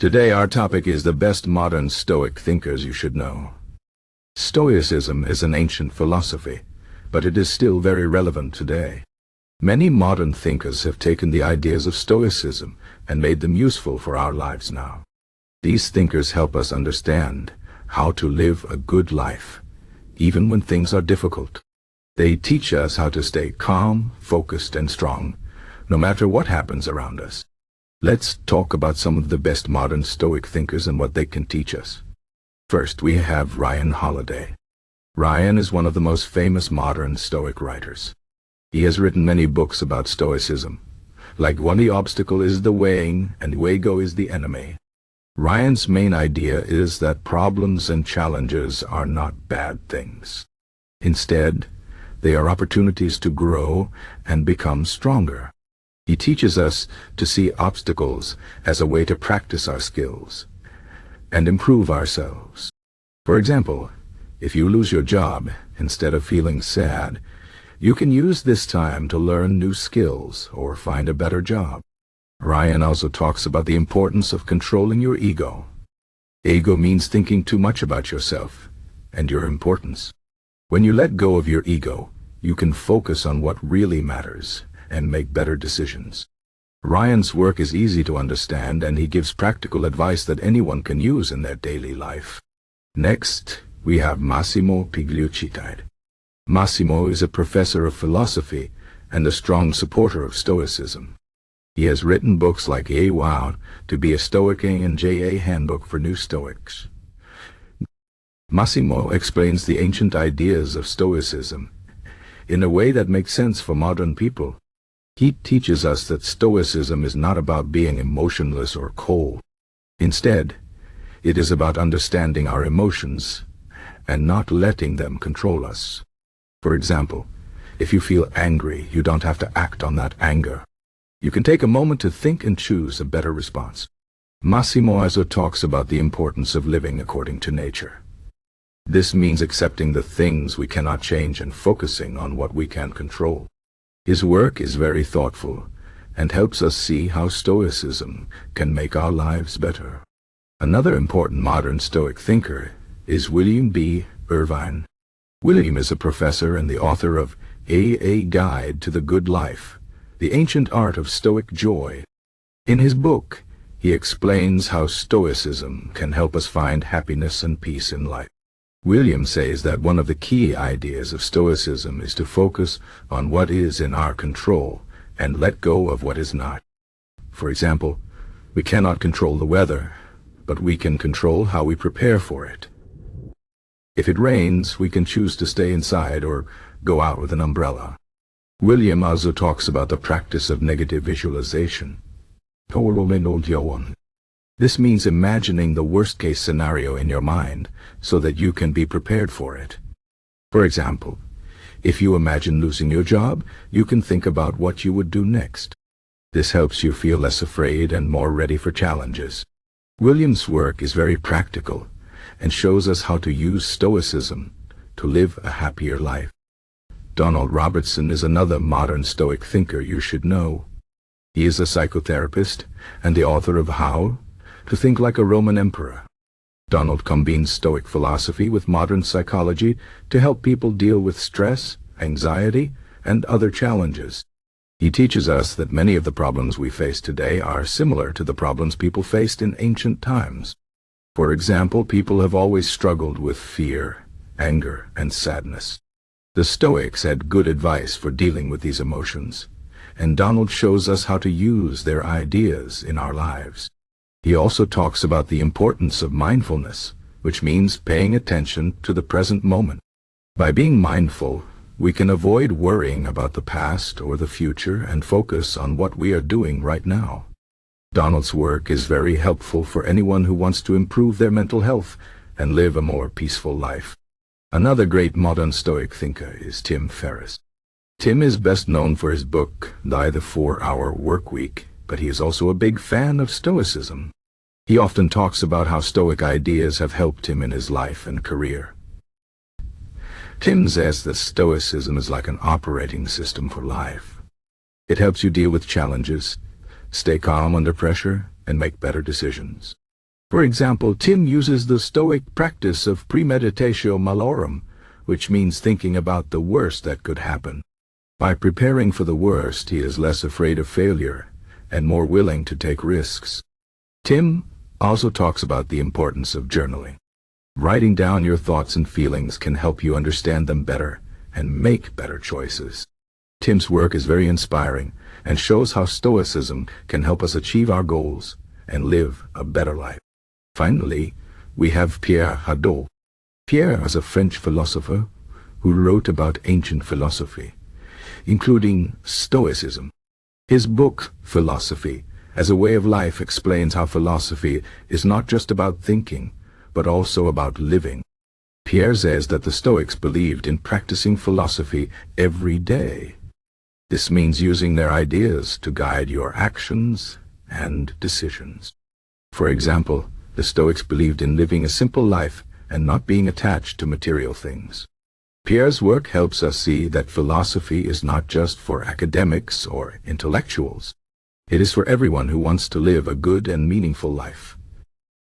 Today our topic is the best modern Stoic thinkers you should know. Stoicism is an ancient philosophy, but it is still very relevant today. Many modern thinkers have taken the ideas of Stoicism and made them useful for our lives now. These thinkers help us understand how to live a good life, even when things are difficult. They teach us how to stay calm, focused, and strong, no matter what happens around us. Let's talk about some of the best modern Stoic thinkers and what they can teach us. First, we have Ryan Holiday. Ryan is one of the most famous modern Stoic writers. He has written many books about Stoicism, like When the Obstacle is the Weighing and Ego is the Enemy. Ryan's main idea is that problems and challenges are not bad things. Instead, they are opportunities to grow and become stronger. He teaches us to see obstacles as a way to practice our skills and improve ourselves. For example, if you lose your job, instead of feeling sad, you can use this time to learn new skills or find a better job. Ryan also talks about the importance of controlling your ego. Ego means thinking too much about yourself and your importance. When you let go of your ego, you can focus on what really matters and make better decisions. Ryan's work is easy to understand, and he gives practical advice that anyone can use in their daily life. Next, we have Massimo Pigliucci. Massimo is a professor of philosophy and a strong supporter of Stoicism. He has written books like A Wow to be a Stoic and J.A. Handbook for New Stoics. Massimo explains the ancient ideas of Stoicism in a way that makes sense for modern people. He teaches us that Stoicism is not about being emotionless or cold. Instead, it is about understanding our emotions and not letting them control us. For example, if you feel angry, you don't have to act on that anger. You can take a moment to think and choose a better response. Massimo also talks about the importance of living according to nature. This means accepting the things we cannot change and focusing on what we can control. His work is very thoughtful and helps us see how Stoicism can make our lives better. Another important modern Stoic thinker is William B. Irvine. William is a professor and the author of A Guide to the Good Life, the Ancient Art of Stoic Joy. In his book, he explains how Stoicism can help us find happiness and peace in life. William says that one of the key ideas of Stoicism is to focus on what is in our control and let go of what is not. For example, we cannot control the weather, but we can control how we prepare for it. If it rains, we can choose to stay inside or go out with an umbrella. William also talks about the practice of negative visualization. This means imagining the worst-case scenario in your mind so that you can be prepared for it. For example, if you imagine losing your job, you can think about what you would do next. This helps you feel less afraid and more ready for challenges. William's work is very practical and shows us how to use Stoicism to live a happier life. Donald Robertson is another modern Stoic thinker you should know. He is a psychotherapist and the author of How to Think Like a Roman Emperor. Donald combines Stoic philosophy with modern psychology to help people deal with stress, anxiety, and other challenges. He teaches us that many of the problems we face today are similar to the problems people faced in ancient times. For example, people have always struggled with fear, anger, and sadness. The Stoics had good advice for dealing with these emotions, and Donald shows us how to use their ideas in our lives. He also talks about the importance of mindfulness, which means paying attention to the present moment. By being mindful, we can avoid worrying about the past or the future and focus on what we are doing right now. Donald's work is very helpful for anyone who wants to improve their mental health and live a more peaceful life. Another great modern Stoic thinker is Tim Ferriss. Tim is best known for his book, The 4-Hour Workweek, but he is also a big fan of Stoicism. He often talks about how Stoic ideas have helped him in his life and career. Tim says that Stoicism is like an operating system for life. It helps you deal with challenges, stay calm under pressure, and make better decisions. For example, Tim uses the Stoic practice of premeditatio malorum, which means thinking about the worst that could happen. By preparing for the worst, he is less afraid of failure and more willing to take risks. Tim also talks about the importance of journaling. Writing down your thoughts and feelings can help you understand them better and make better choices. Tim's work is very inspiring and shows how Stoicism can help us achieve our goals and live a better life. Finally, we have Pierre Hadot. Pierre is a French philosopher who wrote about ancient philosophy, including Stoicism. His book, Philosophy as a Way of Life, explains how philosophy is not just about thinking, but also about living. Pierre says that the Stoics believed in practicing philosophy every day. This means using their ideas to guide your actions and decisions. For example, the Stoics believed in living a simple life and not being attached to material things. Pierre's work helps us see that philosophy is not just for academics or intellectuals. It is for everyone who wants to live a good and meaningful life.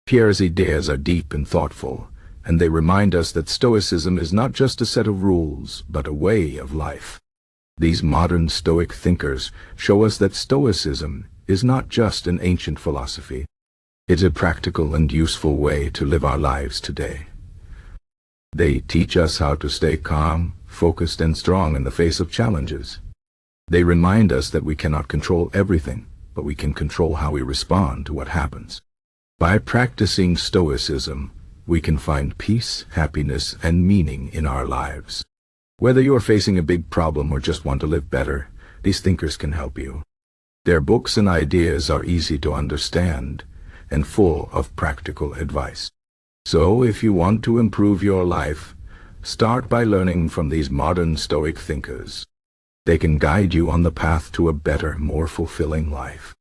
Pierre's ideas are deep and thoughtful, and they remind us that Stoicism is not just a set of rules, but a way of life. These modern Stoic thinkers show us that Stoicism is not just an ancient philosophy. It's a practical and useful way to live our lives today. They teach us how to stay calm, focused, and strong in the face of challenges. They remind us that we cannot control everything, but we can control how we respond to what happens. By practicing Stoicism, we can find peace, happiness, and meaning in our lives. Whether you're facing a big problem or just want to live better, these thinkers can help you. Their books and ideas are easy to understand and full of practical advice. So, if you want to improve your life, start by learning from these modern Stoic thinkers. They can guide you on the path to a better, more fulfilling life.